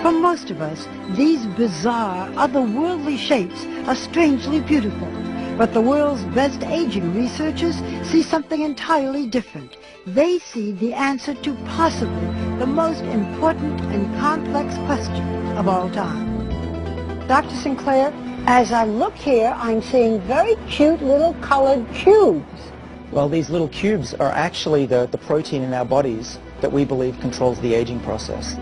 For most of us, these bizarre, otherworldly shapes are strangely beautiful. But the world's best aging researchers see something entirely different. They see the answer to possibly the most important and complex question of all time. Dr. Sinclair, as I look here, I'm seeing very cute little colored cubes. Well, these little cubes are actually the protein in our bodies that we believe controls the aging process.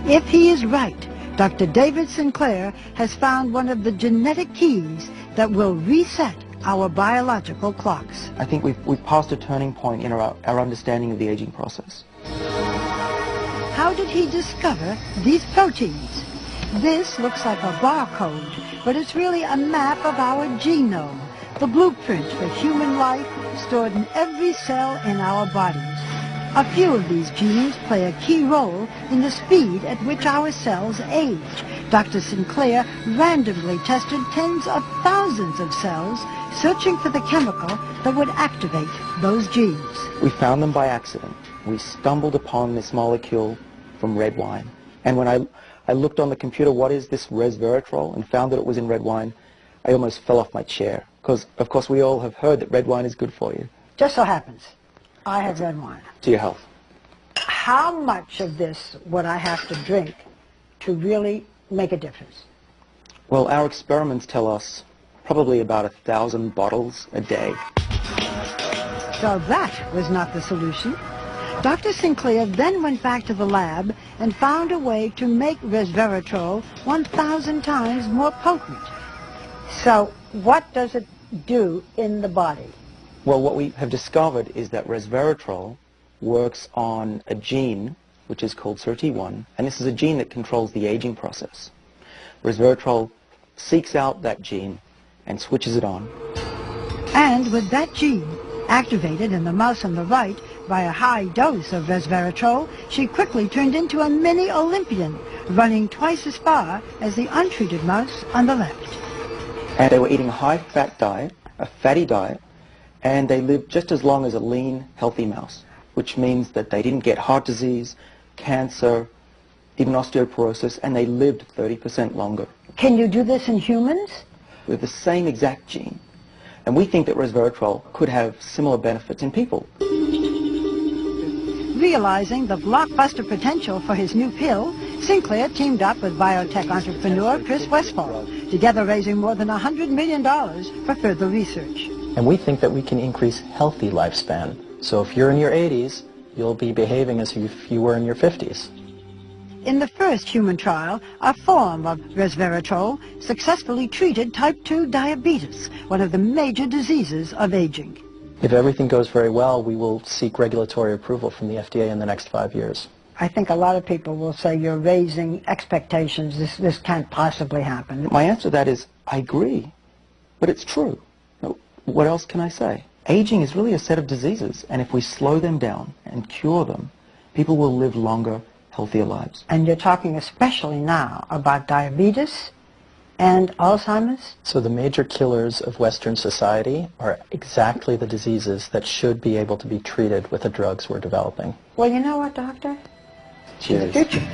If he is right, Dr. David Sinclair has found one of the genetic keys that will reset our biological clocks. I think we've passed a turning point in our understanding of the aging process. How did he discover these proteins? This looks like a barcode, but it's really a map of our genome, the blueprint for human life stored in every cell in our bodies. A few of these genes play a key role in the speed at which our cells age. Dr. Sinclair randomly tested tens of thousands of cells, searching for the chemical that would activate those genes. We found them by accident. We stumbled upon this molecule from red wine. And when I looked on the computer, what is this Resveratrol, and found that it was in red wine, I almost fell off my chair. Because, of course, we all have heard that red wine is good for you. Just so happens, I have red wine. To your health. How much of this would I have to drink to really make a difference? Well, our experiments tell us probably about 1,000 bottles a day. So that was not the solution. Dr. Sinclair then went back to the lab and found a way to make Resveratrol 1,000 times more potent. So what does it do in the body? Well, what we have discovered is that Resveratrol works on a gene which is called SIRT1, and this is a gene that controls the aging process. Resveratrol seeks out that gene and switches it on. And with that gene activated in the mouse on the right by a high dose of Resveratrol, she quickly turned into a mini Olympian, running twice as far as the untreated mouse on the left. And they were eating a high-fat diet, a fatty diet, and they lived just as long as a lean, healthy mouse, which means that they didn't get heart disease, cancer, even osteoporosis, and they lived 30% longer. Can you do this in humans? With the same exact gene. And we think that Resveratrol could have similar benefits in people. Realizing the blockbuster potential for his new pill, Sinclair teamed up with biotech entrepreneur Chris Westphal, together raising more than $100 million for further research. And we think that we can increase healthy lifespan. So if you're in your 80s, you'll be behaving as if you were in your 50s. In the first human trial, a form of Resveratrol successfully treated type 2 diabetes, one of the major diseases of aging. If everything goes very well, we will seek regulatory approval from the FDA in the next 5 years. I think a lot of people will say you're raising expectations. This can't possibly happen. My answer to that is, I agree, but it's true. What else can I say? Aging is really a set of diseases, and if we slow them down and cure them, people will live longer, healthier lives. And you're talking especially now about diabetes and Alzheimer's? So the major killers of Western society are exactly the diseases that should be able to be treated with the drugs we're developing. Well, you know what, Doctor? Cheers. In the future,